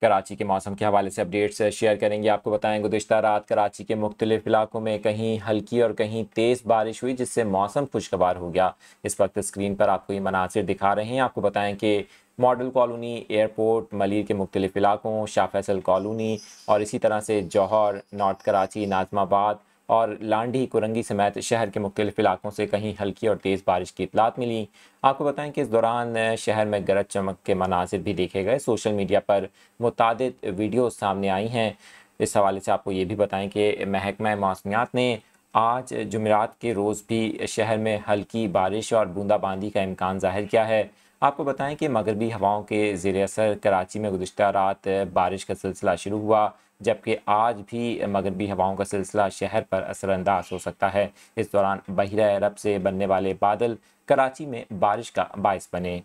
कराची के मौसम के हवाले से अपडेट्स शेयर करेंगे। आपको बताएं गुज़िश्ता रात कराची के मुख्तलिफ इलाकों में कहीं हल्की और कहीं तेज़ बारिश हुई, जिससे मौसम खुशगवार हो गया। इस वक्त स्क्रीन पर आपको ये मनासिर दिखा रहे हैं। आपको बताएं कि मॉडल कॉलोनी, एयरपोर्ट, मलिर के मुख्तलिफ इलाकों, शाह फैसल कॉलोनी और इसी तरह से जौहर, नॉर्थ कराची, नाजमाबाद और लांडी, कुरंगी समेत शहर के मुख्तलिफ इलाकों से कहीं हल्की और तेज़ बारिश की इतलात मिली। आपको बताएं कि इस दौरान शहर में गरज चमक के मनासिर भी देखे गए। सोशल मीडिया पर मुतादिद वीडियो सामने आई हैं। इस हवाले से आपको ये भी बताएं कि महकमा मौसमियात ने आज जुमेरात के रोज़ भी शहर में हल्की बारिश और बूंदाबांदी का इम्कान ज़ाहिर किया है। आपको बताएं कि मगरबी हवाओं के ज़ेर असर कराची में गुज़िश्ता रात बारिश का सिलसिला शुरू हुआ, जबकि आज भी मगरबी हवाओं का सिलसिला शहर पर असरअंदाज हो सकता है। इस दौरान बहिरा अरब से बनने वाले बादल कराची में बारिश का बायस बने।